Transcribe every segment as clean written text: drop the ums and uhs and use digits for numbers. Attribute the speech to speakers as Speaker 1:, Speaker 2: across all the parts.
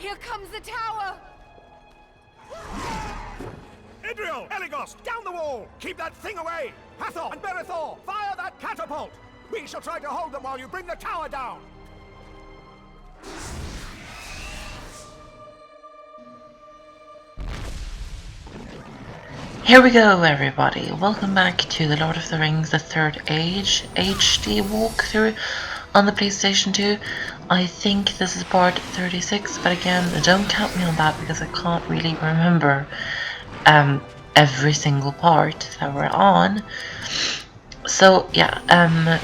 Speaker 1: Here comes the tower!
Speaker 2: Idril! Eligos! Down the wall! Keep that thing away! Hathor and Berithor! Fire that catapult! We shall try to hold them while you bring the tower down!
Speaker 3: Here we go, everybody. Welcome back to The Lord of the Rings The Third Age HD walkthrough on the PlayStation 2. I think this is part 36, but again, don't count me on that because I can't really remember every single part that we're on. So yeah,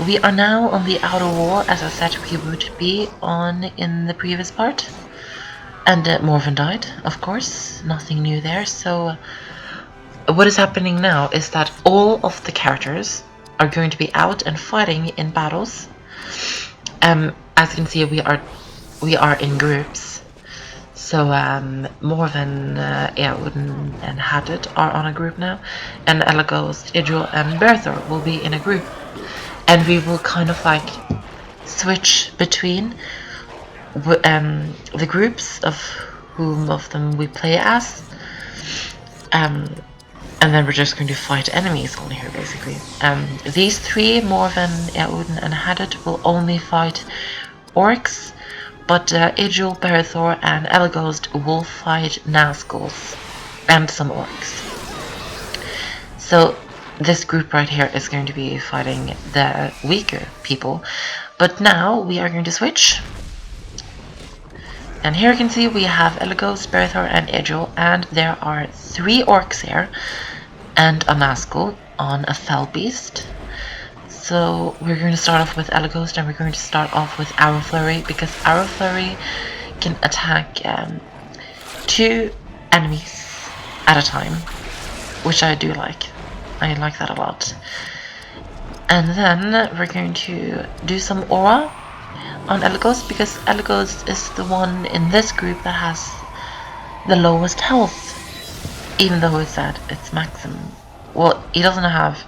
Speaker 3: we are now on the outer wall, as I said we would be on in the previous part. And Morven died, of course, nothing new there. So what is happening now is that all of the characters are going to be out and fighting in battles. As you can see, we are in groups. So Morven, Eowyn, and Hadid are on a group now, and Elagos, Idril, and Berthor will be in a group, and we will kind of like switch between the groups of whom of them we play as. And then we're just going to fight enemies on here, basically. These three, Morven, Eowyn, and Hadid, will only fight orcs, but Idril, Berithor, and Elagos will fight Nazguls and some orcs. So this group right here is going to be fighting the weaker people. But now we are going to switch. And here you can see we have Elagos, Berithor, and Idril, and there are 3 orcs here and a Nazgul on a fell beast. So we're going to start off with Elagos, and we're going to start off with Arrow Flurry, because Arrow Flurry can attack 2 enemies at a time, which I do like. I like that a lot. And then we're going to do some aura on Elagos, because Elagos is the one in this group that has the lowest health, even though it's at its maximum. Well, he doesn't have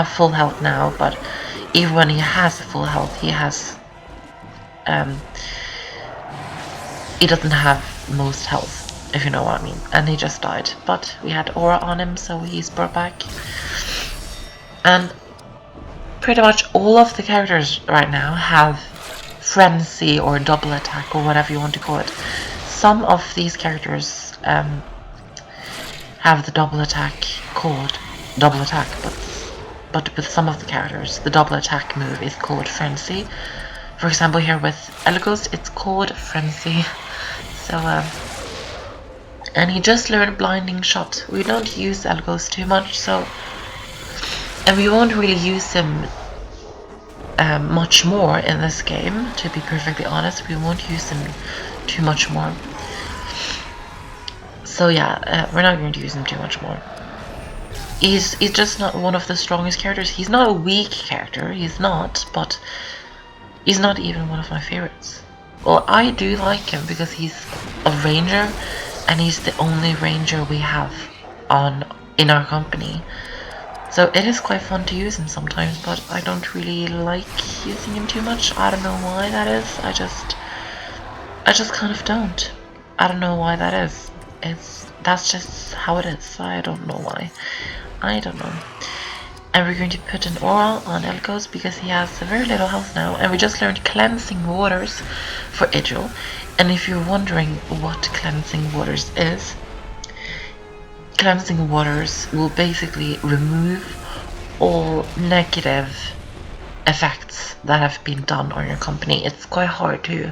Speaker 3: full health now, but even when he has full health, he doesn't have most health, if you know what I mean. And he just died, but we had aura on him, so he's brought back. And pretty much all of the characters right now have frenzy or double attack, or whatever you want to call it. Some of these characters have the double attack called double attack, but with some of the characters the double attack move is called frenzy. For example, here with Elagos, it's called frenzy. So and he just learned blinding shot. We don't use Elagos too much, so, and we won't really use him much more in this game, to be perfectly honest. We won't use him too much more. So yeah, we're not going to use him too much more. He's just not one of the strongest characters. He's not a weak character, he's not, but he's not even one of my favorites. Well, I do like him because he's a ranger, and he's the only ranger we have in our company. So it is quite fun to use him sometimes, but I don't really like using him too much. I don't know why that is. I just kind of don't. I don't know why that is. That's just how it is. I don't know why. I don't know. And we're going to put an aura on Elagos because he has very little health now, and we just learned cleansing waters for Idril. And if you're wondering what cleansing waters is, cleansing waters will basically remove all negative effects that have been done on your company. It's quite hard to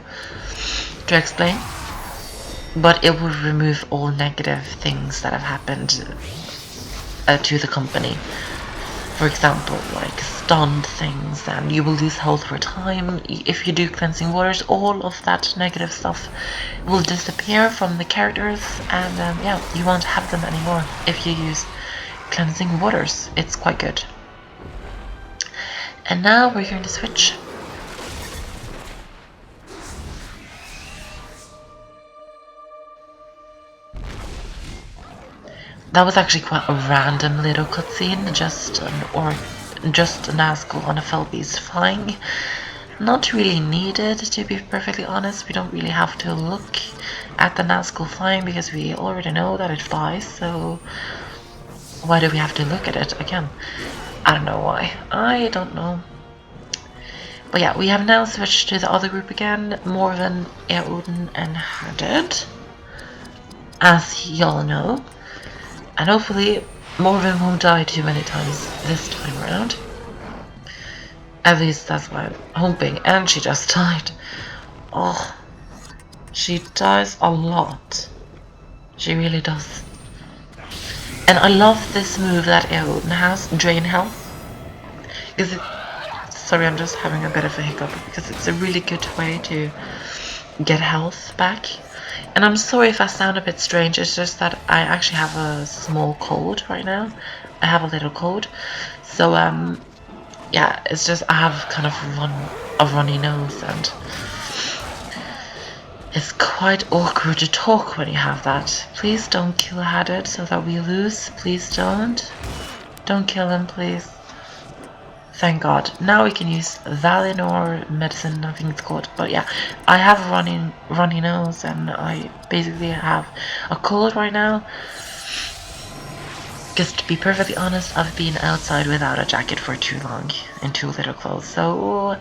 Speaker 3: explain, but it will remove all negative things that have happened to the company. For example, like stunned things, and you will lose health for time. If you do cleansing waters, all of that negative stuff will disappear from the characters, and yeah, you won't have them anymore if you use cleansing waters. It's quite good. And now we're going to switch. That was actually quite a random little cutscene, just a Nazgul on a fell beast flying. Not really needed, to be perfectly honest. We don't really have to look at the Nazgul flying because we already know that it flies, so why do we have to look at it again? I don't know why. I don't know. But yeah, we have now switched to the other group again. Morven, Eodin and Hadid, as y'all know. And hopefully Morven won't die too many times this time around. At least that's what I'm hoping. And she just died. Oh, she dies a lot. She really does. And I love this move that Eodin has, Drain Health. Because it, sorry, I'm just having a bit of a hiccup because it's a really good way to get health back. And I'm sorry if I sound a bit strange, it's just that I actually have a small cold right now. I have a little cold. So yeah, it's just I have kind of a runny nose, and it's quite awkward to talk when you have that. Please don't kill Hadid so that we lose. Please don't. Don't kill him, please. Thank God. Now we can use Valinor medicine, I think it's called. But yeah, I have a runny nose, and I basically have a cold right now. Because to be perfectly honest, I've been outside without a jacket for too long in too little clothes, so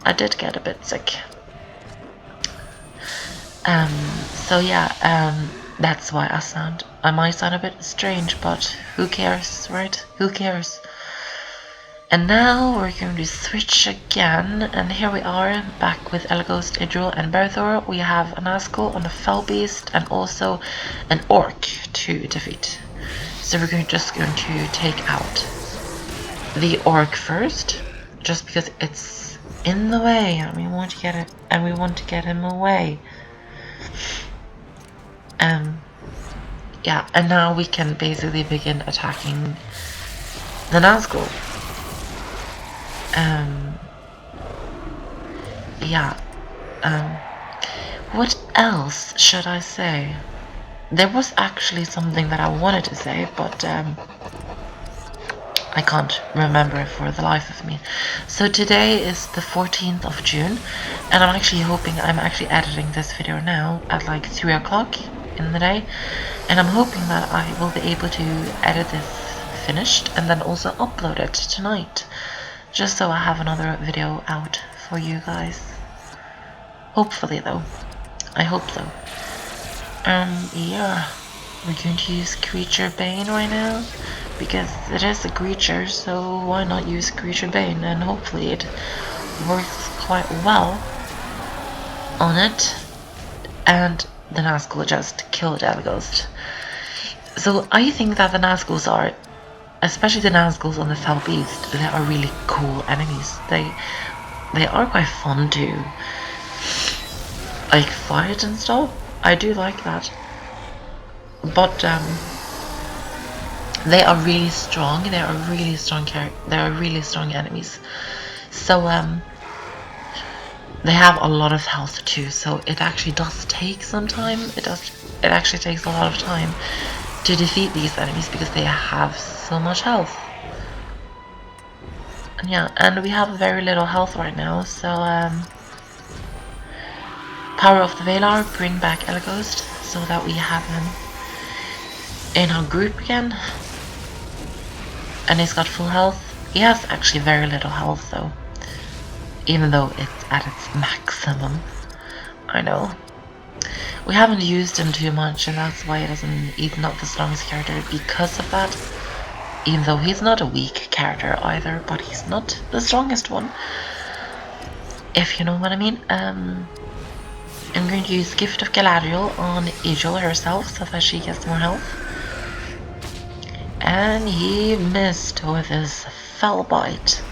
Speaker 3: I did get a bit sick. So yeah, that's why I might sound a bit strange, but who cares, right? Who cares? And now we're going to switch again, and here we are, back with Elghost, Idril and Berthor. We have a Nazgul on a Fell Beast, and also an Orc to defeat. So we're just going to take out the Orc first, just because it's in the way, and we want to get it, and we want to get him away. Yeah, and now we can basically begin attacking the Nazgul. Yeah. What else should I say? There was actually something that I wanted to say, but I can't remember for the life of me. So today is the 14th of June, and I'm actually editing this video now at like 3 o'clock in the day, and I'm hoping that I will be able to edit this finished and then also upload it tonight, just so I have another video out for you guys. Hopefully though. I hope so. Yeah. We're going to use Creature Bane right now, because it is a creature, so why not use Creature Bane, and hopefully it works quite well on it, and the Nazgul just killed Elghost. So I think that the Nazguls are, especially the Nazguls on the Fell Beast, they are really cool enemies. They are quite fun to like fight and stuff. I do like that. But they are really strong. They are really strong enemies. So they have a lot of health too. So it actually does take some time. It actually takes a lot of time to defeat these enemies because they have so much health. And yeah, and we have very little health right now. So Power of the Valar, bring back Elghost so that we have him in our group again. And he's got full health. He has actually very little health though, even though it's at its maximum. I know. We haven't used him too much, and that's why he's not the strongest character because of that. Even though he's not a weak character either, but he's not the strongest one, if you know what I mean. I'm going to use Gift of Galadriel on Idril herself so that she gets more health. And he missed with his Fell Bite.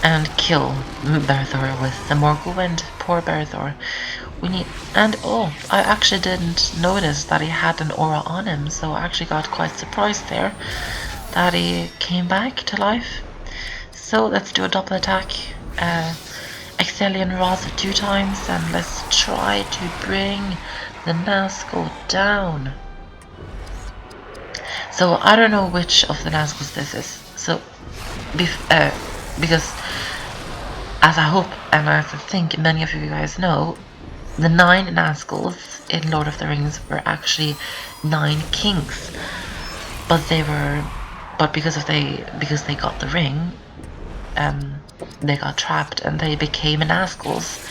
Speaker 3: And kill Berthor with the Morgul Wind. Poor Berthor. Oh, I actually didn't notice that he had an aura on him, so I actually got quite surprised there that he came back to life. So let's do a double attack. Exilian Wrath 2 times, and let's try to bring the Nazgul down. So I don't know which of the Nazguls this is. So because as I hope and as I think many of you guys know, the 9 Nazguls in Lord of the Rings were actually 9 kings, but because they got the ring, they got trapped and they became Nazguls,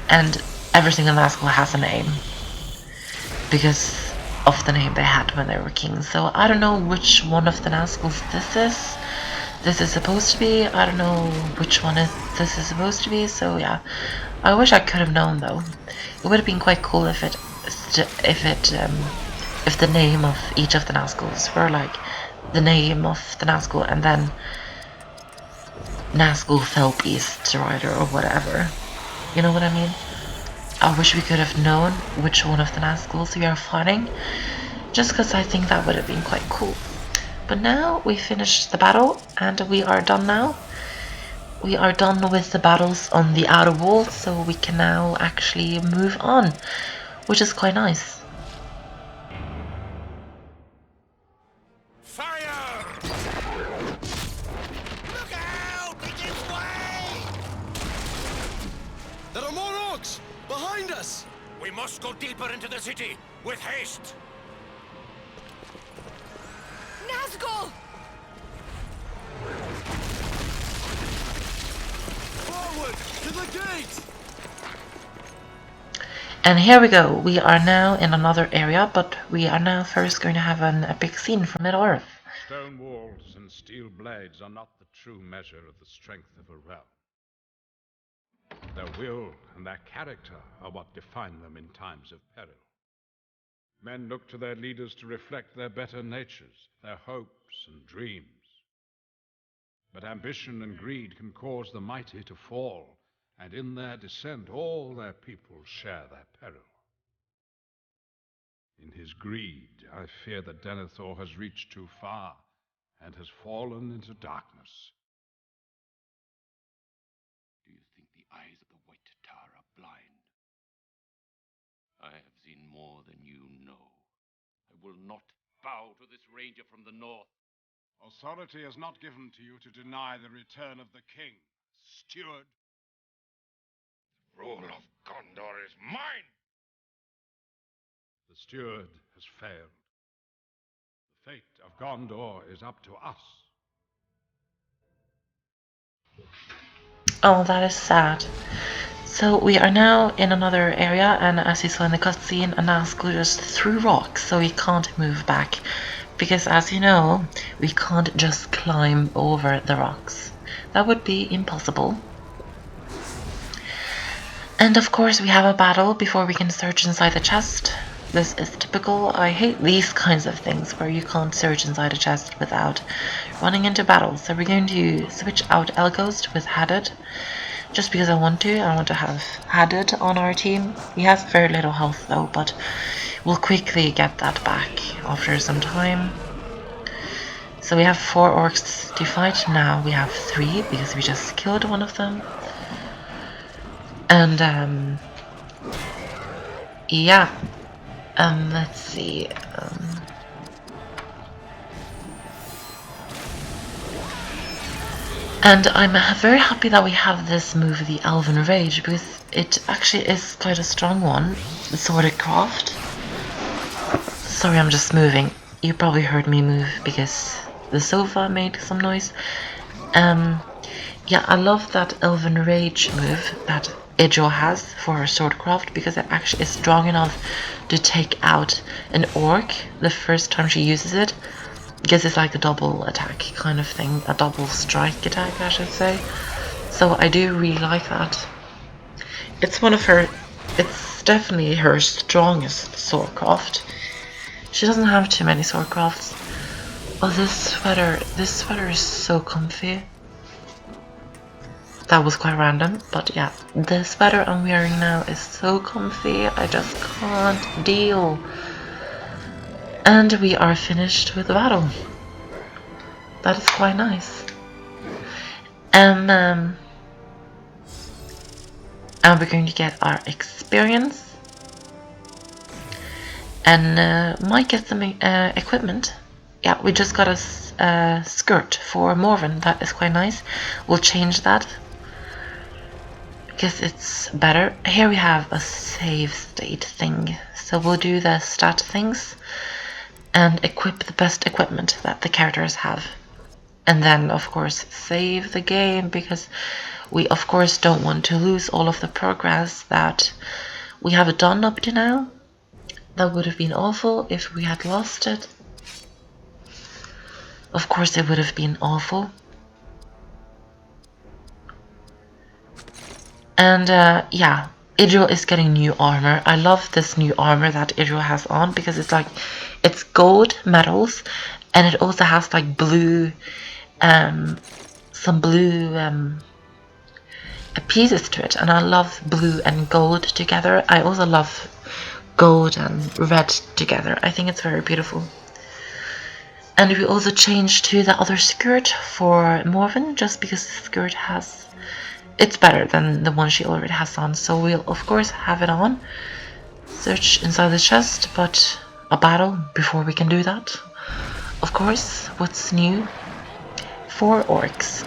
Speaker 3: and every single Nazgul has a name because of the name they had when they were kings. So I don't know which one of the Nazguls this is. This is supposed to be. I don't know which one this is supposed to be. So yeah, I wish I could have known though. It would have been quite cool if the name of each of the Nazguls were like the name of the Nazgul and then Nazgul fell beast rider or whatever. You know what I mean? I wish we could have known which one of the Nazguls we are fighting, just because I think that would have been quite cool. But now we finished the battle and we are done now. We are done with the battles on the outer wall, so we can now actually move on, which is quite nice.
Speaker 2: Fire! Look out! It gives way!
Speaker 1: There are more orcs! Behind us!
Speaker 2: We must go deeper into the city, with haste!
Speaker 4: Nazgul!
Speaker 1: Forward! To the gate!
Speaker 3: And here we go, we are now in another area, but we are now first going to have an epic scene from Middle-earth.
Speaker 5: Stone walls and steel blades are not the true measure of the strength of a realm. Their will and their character are what define them in times of peril. Men look to their leaders to reflect their better natures, their hopes and dreams. But ambition and greed can cause the mighty to fall, and in their descent all their people share their peril. In his greed, I fear that Denethor has reached too far and has fallen into darkness.
Speaker 6: Do you think the eyes of the White Tar are blind? I have seen more than you know. I will not bow to this ranger from the north.
Speaker 5: Authority is not given to you to deny the return of the king, steward.
Speaker 6: The rule of Gondor is mine!
Speaker 5: The steward has failed. The fate of Gondor is up to us.
Speaker 3: Oh, that is sad. So we are now in another area, and as you saw in the cutscene, a Nazgul just threw rocks, so we can't move back. Because as you know, we can't just climb over the rocks. That would be impossible. And of course we have a battle before we can search inside the chest. This is typical. I hate these kinds of things where you can't search inside a chest without running into battle. So we're going to switch out Elghost with Haddad. Just because I want to have Haddad on our team. He has very little health though, but we'll quickly get that back after some time. So we have 4 orcs to fight. Now we have 3 because we just killed one of them. And yeah. Let's see. And I'm very happy that we have this move, the Elven Rage, because it actually is quite a strong one. The Sworded Craft. Sorry, I'm just moving. You probably heard me move because the sofa made some noise. Yeah, I love that Elven Rage move that Idril has for her Swordcraft, because it actually is strong enough to take out an orc the first time she uses it. Because it's like a double attack kind of thing, a double strike attack I should say. So I do really like that. It's definitely her strongest Swordcraft. She doesn't have too many Swordcrafts. Oh, this sweater is so comfy. That was quite random, but yeah, the sweater I'm wearing now is so comfy, I just can't deal. And we are finished with the battle. That is quite nice. And we're going to get our experience. And might get some equipment. Yeah, we just got a skirt for Morven, that is quite nice. We'll change that. because it's better. Here we have a save state thing, so we'll do the stat things and equip the best equipment that the characters have, and then of course save the game, because we of course don't want to lose all of the progress that we have done up to now. That would have been awful if we had lost it. Of course it would have been awful. And yeah, Idril is getting new armor. I love this new armor that Idril has on, because it's like, it's gold medals, and it also has like blue, some blue pieces to it, and I love blue and gold together. I also love gold and red together. I think it's very beautiful. And we also changed to the other skirt for Morven, just because the skirt has, it's better than the one she already has on, so we'll of course have it on. Search inside the chest, but a battle before we can do that. Of course, what's new? 4 orcs.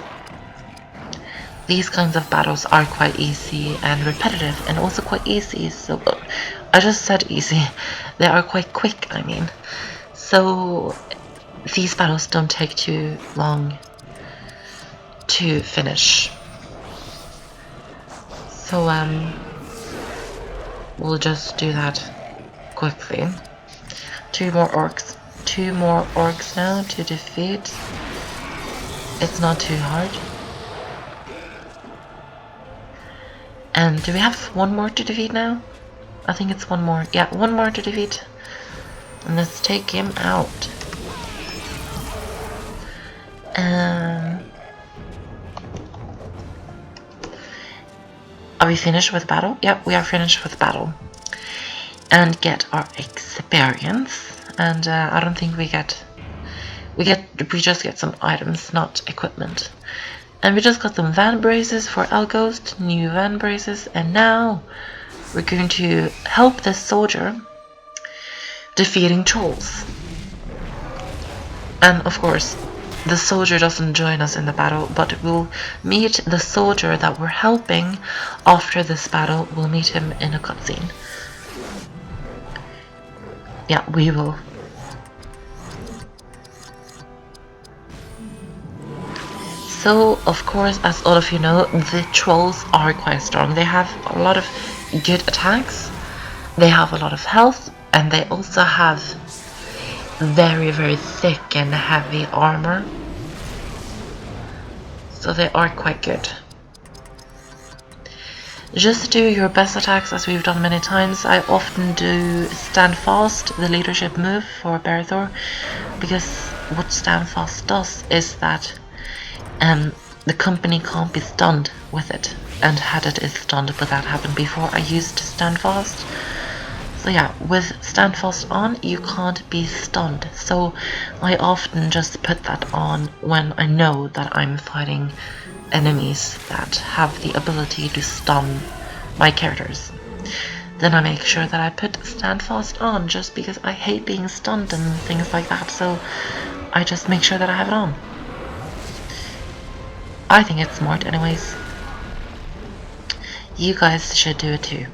Speaker 3: These kinds of battles are quite easy and repetitive, and also quite easy, so I just said easy. They are quite quick, I mean. So these battles don't take too long to finish. So we'll just do that quickly. 2 more orcs. 2 more orcs now to defeat. It's not too hard. And do we have 1 more to defeat now? I think it's 1 more. Yeah, 1 more to defeat. And let's take him out. Are we finished with battle? Yep, we are finished with battle. And get our experience. And I don't think we just get some items, not equipment. And we just got some van braces for Elghost, new van braces, and now we're going to help this soldier defeating trolls. And of course, the soldier doesn't join us in the battle, but we'll meet the soldier that we're helping after this battle. We'll meet him in a cutscene. Yeah, we will. So, of course, as all of you know, the trolls are quite strong. They have a lot of good attacks, they have a lot of health, and they also have very, very thick and heavy armor. So they are quite good. Just do your best attacks, as we've done many times. I often do stand fast, the leadership move for Berethor, because what stand fast does is that the company can't be stunned with it, and had it is stunned, but that happened before I used stand fast. So yeah, with stand fast on, you can't be stunned, so I often just put that on when I know that I'm fighting enemies that have the ability to stun my characters. Then I make sure that I put stand fast on, just because I hate being stunned and things like that, so I just make sure that I have it on. I think it's smart anyways. You guys should do it too.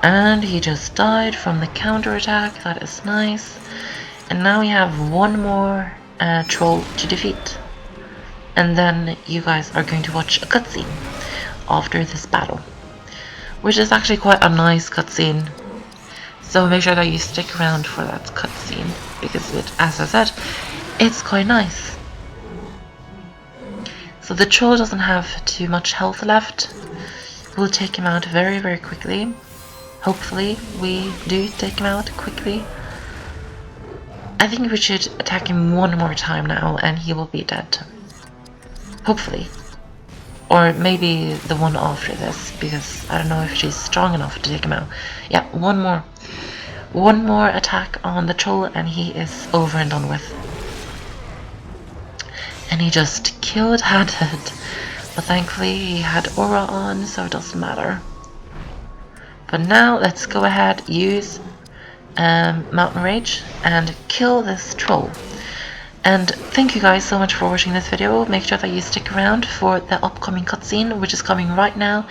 Speaker 3: And he just died from the counterattack, that is nice. And now we have 1 more troll to defeat. And then you guys are going to watch a cutscene after this battle, which is actually quite a nice cutscene. So make sure that you stick around for that cutscene, because it, as I said, it's quite nice. So the troll doesn't have too much health left. We'll take him out very, very quickly. Hopefully we do take him out quickly. I think we should attack him 1 more time now and he will be dead. Hopefully. Or maybe the one after this, because I don't know if she's strong enough to take him out. Yeah, 1 more. 1 more attack on the troll and he is over and done with. And he just killed Hadad. But thankfully he had aura on, so it doesn't matter. But now let's go ahead, use Mountain Rage and kill this troll. And thank you guys so much for watching this video. Make sure that you stick around for the upcoming cutscene, which is coming right now.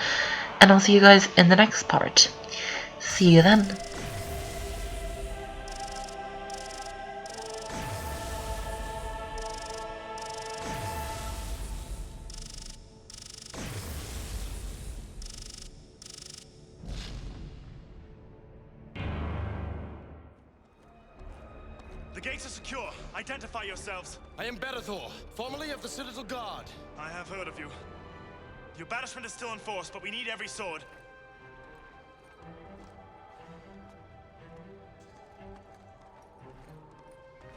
Speaker 3: And I'll see you guys in the next part. See you then.
Speaker 2: The gates are secure. Identify yourselves.
Speaker 1: I am Berethor, formerly of the Citadel Guard.
Speaker 2: I have heard of you. Your banishment is still in force, but we need every sword.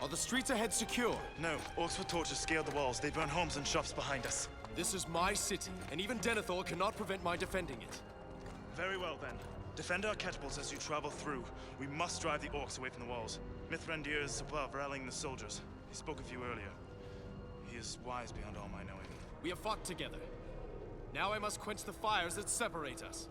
Speaker 1: Are the streets ahead secure?
Speaker 2: No, orcs with torches scaled the walls. They burn homes and shops behind us.
Speaker 1: This is my city, and even Denethor cannot prevent my defending it.
Speaker 2: Very well, then. Defend our catapults as you travel through. We must drive the orcs away from the walls. Mithrandir is above, rallying the soldiers. He spoke of you earlier. He is wise beyond all my knowing.
Speaker 1: We have fought together. Now I must quench the fires that separate us.